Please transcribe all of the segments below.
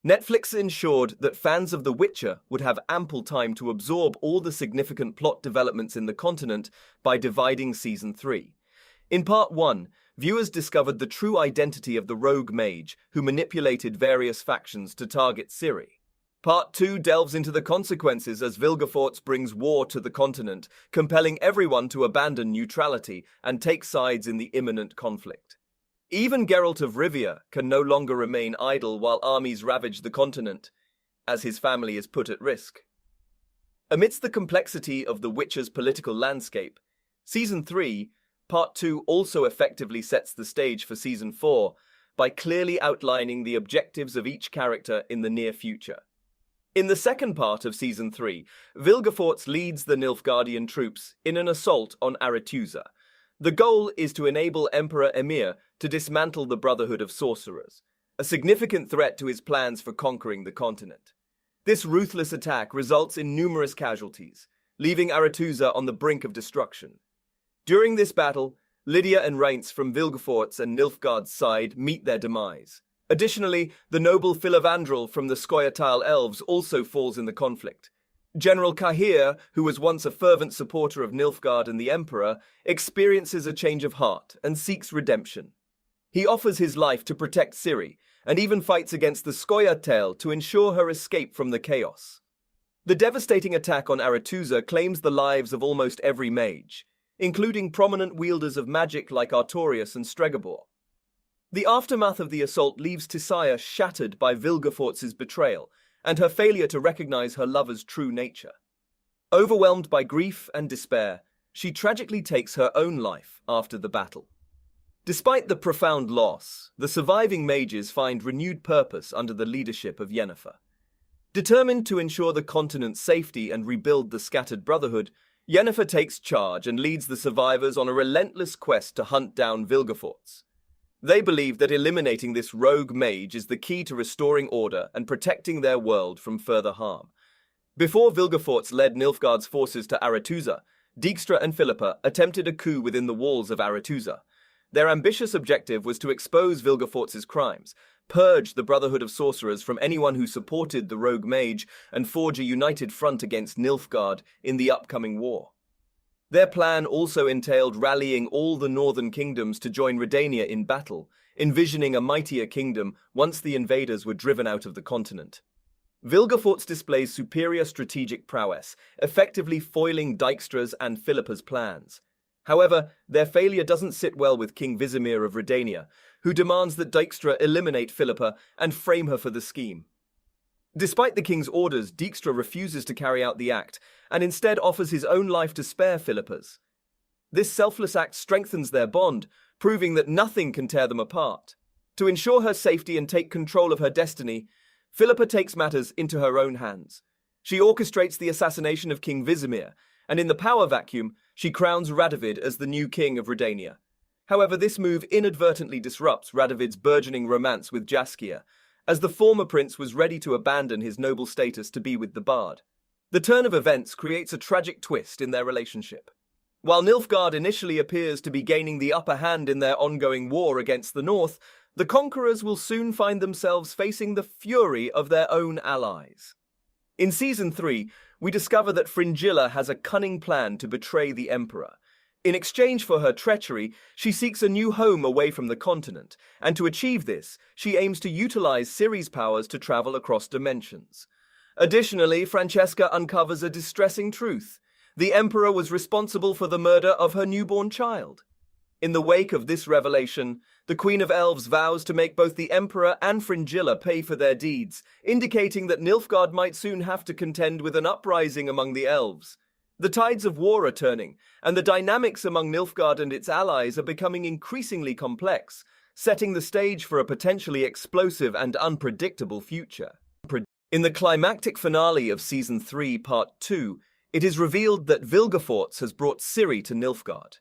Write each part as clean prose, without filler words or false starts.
Netflix ensured that fans of The Witcher would have ample time to absorb all the significant plot developments in the continent by dividing Season 3. In Part 1, viewers discovered the true identity of the rogue mage who manipulated various factions to target Ciri. Part 2 delves into the consequences as Vilgefortz brings war to the continent, compelling everyone to abandon neutrality and take sides in the imminent conflict. Even Geralt of Rivia can no longer remain idle while armies ravage the continent, as his family is put at risk. Amidst the complexity of The Witcher's political landscape, Season 3, Part 2 also effectively sets the stage for Season 4 by clearly outlining the objectives of each character in the near future. In the second part of Season 3, Vilgefortz leads the Nilfgaardian troops in an assault on Aretuza. The goal is to enable Emperor Emhyr to dismantle the Brotherhood of Sorcerers, a significant threat to his plans for conquering the continent. This ruthless attack results in numerous casualties, leaving Aretuza on the brink of destruction. During this battle, Lydia and Reince from Vilgefortz and Nilfgaard's side meet their demise. Additionally, the noble Filavandrel from the Scoia'tael elves also falls in the conflict. General Cahir, who was once a fervent supporter of Nilfgaard and the Emperor, experiences a change of heart and seeks redemption. He offers his life to protect Ciri, and even fights against the Scoia'tael to ensure her escape from the chaos. The devastating attack on Aretuza claims the lives of almost every mage, including prominent wielders of magic like Artorias and Stregobor. The aftermath of the assault leaves Tissaia shattered by Vilgefortz's betrayal, and her failure to recognize her lover's true nature. Overwhelmed by grief and despair, she tragically takes her own life after the battle. Despite the profound loss, the surviving mages find renewed purpose under the leadership of Yennefer. Determined to ensure the continent's safety and rebuild the scattered Brotherhood, Yennefer takes charge and leads the survivors on a relentless quest to hunt down Vilgefortz. They believe that eliminating this rogue mage is the key to restoring order and protecting their world from further harm. Before Vilgefortz led Nilfgaard's forces to Aretuza, Dijkstra and Philippa attempted a coup within the walls of Aretuza. Their ambitious objective was to expose Vilgefortz's crimes, purge the Brotherhood of Sorcerers from anyone who supported the rogue mage, and forge a united front against Nilfgaard in the upcoming war. Their plan also entailed rallying all the northern kingdoms to join Redania in battle, envisioning a mightier kingdom once the invaders were driven out of the continent. Vilgefortz displays superior strategic prowess, effectively foiling Dijkstra's and Philippa's plans. However, their failure doesn't sit well with King Vizimir of Redania, who demands that Dijkstra eliminate Philippa and frame her for the scheme. Despite the king's orders, Dijkstra refuses to carry out the act, and instead offers his own life to spare Philippa's. This selfless act strengthens their bond, proving that nothing can tear them apart. To ensure her safety and take control of her destiny, Philippa takes matters into her own hands. She orchestrates the assassination of King Vizimir, and in the power vacuum, she crowns Radovid as the new king of Redania. However, this move inadvertently disrupts Radovid's burgeoning romance with Jaskia, as the former prince was ready to abandon his noble status to be with the bard. The turn of events creates a tragic twist in their relationship. While Nilfgaard initially appears to be gaining the upper hand in their ongoing war against the north, the conquerors will soon find themselves facing the fury of their own allies. In Season 3, we discover that Fringilla has a cunning plan to betray the Emperor. In exchange for her treachery, she seeks a new home away from the continent, and to achieve this, she aims to utilize Ciri's powers to travel across dimensions. Additionally, Francesca uncovers a distressing truth. The Emperor was responsible for the murder of her newborn child. In the wake of this revelation, the Queen of Elves vows to make both the Emperor and Fringilla pay for their deeds, indicating that Nilfgaard might soon have to contend with an uprising among the elves. The tides of war are turning, and the dynamics among Nilfgaard and its allies are becoming increasingly complex, setting the stage for a potentially explosive and unpredictable future. In the climactic finale of Season 3, Part 2, it is revealed that Vilgefortz has brought Ciri to Nilfgaard.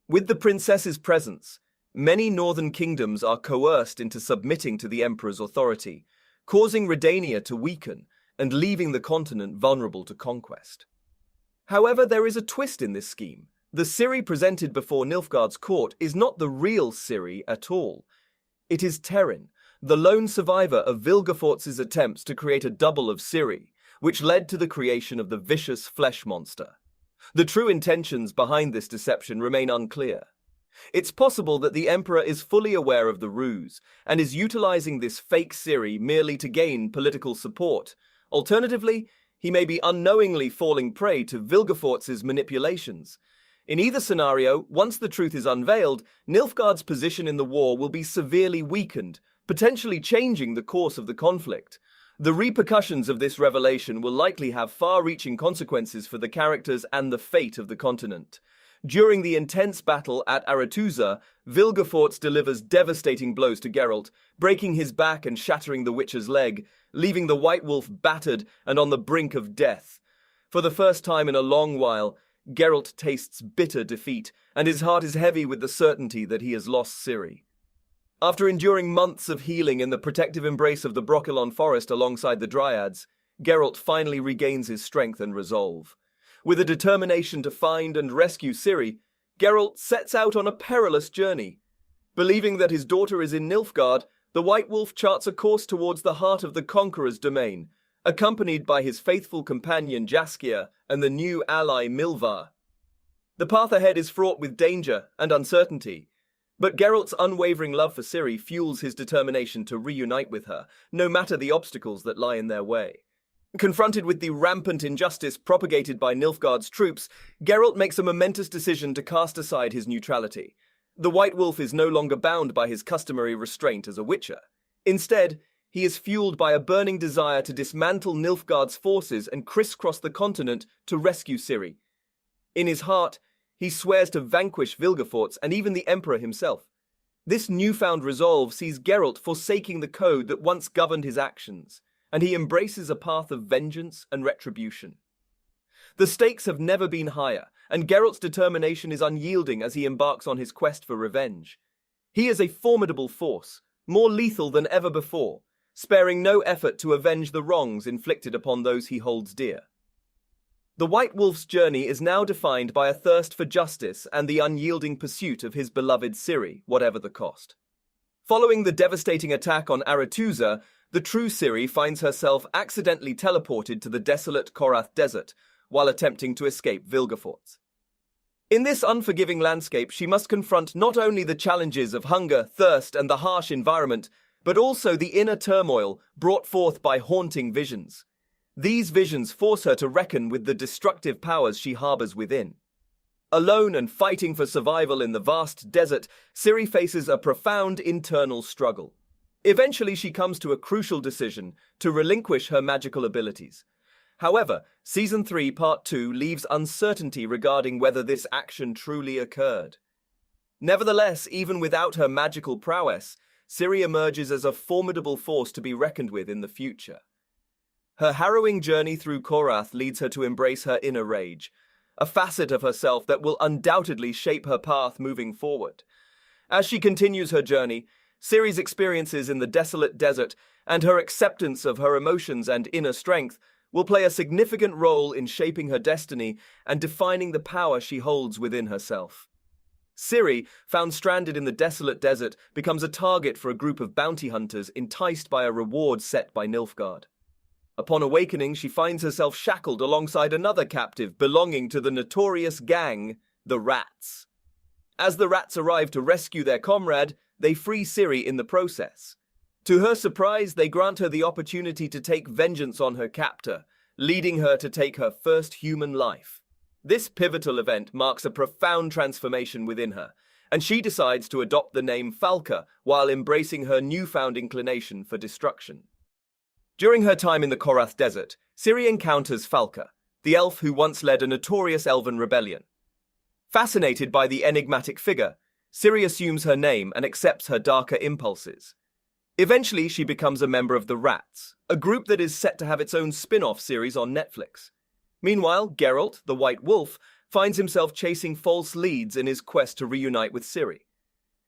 With the princess's presence, many northern kingdoms are coerced into submitting to the Emperor's authority, causing Redania to weaken and leaving the continent vulnerable to conquest. However, there is a twist in this scheme. The Ciri presented before Nilfgaard's court is not the real Ciri at all. It is Terrin, the lone survivor of Vilgefortz's attempts to create a double of Ciri, which led to the creation of the vicious flesh monster. The true intentions behind this deception remain unclear. It's possible that the Emperor is fully aware of the ruse and is utilizing this fake Ciri merely to gain political support. Alternatively, he may be unknowingly falling prey to Vilgefortz's manipulations. In either scenario, once the truth is unveiled, Nilfgaard's position in the war will be severely weakened, potentially changing the course of the conflict. The repercussions of this revelation will likely have far-reaching consequences for the characters and the fate of the continent. During the intense battle at Aretuza, Vilgefortz delivers devastating blows to Geralt, breaking his back and shattering the Witcher's leg, leaving the White Wolf battered and on the brink of death. For the first time in a long while, Geralt tastes bitter defeat, and his heart is heavy with the certainty that he has lost Ciri. After enduring months of healing in the protective embrace of the Brokilon forest alongside the Dryads, Geralt finally regains his strength and resolve. With a determination to find and rescue Ciri, Geralt sets out on a perilous journey. Believing that his daughter is in Nilfgaard, the White Wolf charts a course towards the heart of the Conqueror's domain, accompanied by his faithful companion Jaskier and the new ally Milvar. The path ahead is fraught with danger and uncertainty, but Geralt's unwavering love for Ciri fuels his determination to reunite with her, no matter the obstacles that lie in their way. Confronted with the rampant injustice propagated by Nilfgaard's troops, Geralt makes a momentous decision to cast aside his neutrality. The White Wolf is no longer bound by his customary restraint as a Witcher. Instead, he is fueled by a burning desire to dismantle Nilfgaard's forces and crisscross the continent to rescue Ciri. In his heart, he swears to vanquish Vilgefortz and even the Emperor himself. This newfound resolve sees Geralt forsaking the code that once governed his actions, and he embraces a path of vengeance and retribution. The stakes have never been higher, and Geralt's determination is unyielding as he embarks on his quest for revenge. He is a formidable force, more lethal than ever before, sparing no effort to avenge the wrongs inflicted upon those he holds dear. The White Wolf's journey is now defined by a thirst for justice and the unyielding pursuit of his beloved Ciri, whatever the cost. Following the devastating attack on Aretuza, the true Ciri finds herself accidentally teleported to the desolate Korath Desert while attempting to escape Vilgefortz. In this unforgiving landscape, she must confront not only the challenges of hunger, thirst, and the harsh environment, but also the inner turmoil brought forth by haunting visions. These visions force her to reckon with the destructive powers she harbors within. Alone and fighting for survival in the vast desert, Ciri faces a profound internal struggle. Eventually, she comes to a crucial decision to relinquish her magical abilities. However, Season 3, Part 2 leaves uncertainty regarding whether this action truly occurred. Nevertheless, even without her magical prowess, Ciri emerges as a formidable force to be reckoned with in the future. Her harrowing journey through Korath leads her to embrace her inner rage, a facet of herself that will undoubtedly shape her path moving forward. As she continues her journey, Ciri's experiences in the desolate desert and her acceptance of her emotions and inner strength will play a significant role in shaping her destiny and defining the power she holds within herself. Ciri, found stranded in the desolate desert, becomes a target for a group of bounty hunters enticed by a reward set by Nilfgaard. Upon awakening, she finds herself shackled alongside another captive belonging to the notorious gang, the Rats. As the Rats arrive to rescue their comrade, they free Ciri in the process. To her surprise, they grant her the opportunity to take vengeance on her captor, leading her to take her first human life. This pivotal event marks a profound transformation within her, and she decides to adopt the name Falka while embracing her newfound inclination for destruction. During her time in the Korath Desert, Ciri encounters Falka, the elf who once led a notorious elven rebellion. Fascinated by the enigmatic figure, Ciri assumes her name and accepts her darker impulses. Eventually, she becomes a member of the Rats, a group that is set to have its own spin-off series on Netflix. Meanwhile, Geralt, the White Wolf, finds himself chasing false leads in his quest to reunite with Ciri.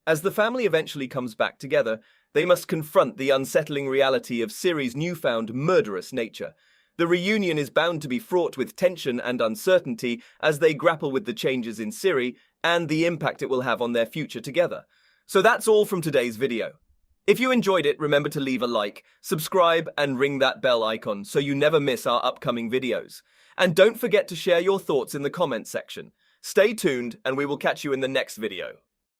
As the family eventually comes back together, they must confront the unsettling reality of Ciri's newfound murderous nature. The reunion is bound to be fraught with tension and uncertainty as they grapple with the changes in Ciri and the impact it will have on their future together. So that's all from today's video. If you enjoyed it, remember to leave a like, subscribe, and ring that bell icon so you never miss our upcoming videos. And don't forget to share your thoughts in the comments section. Stay tuned, and we will catch you in the next video.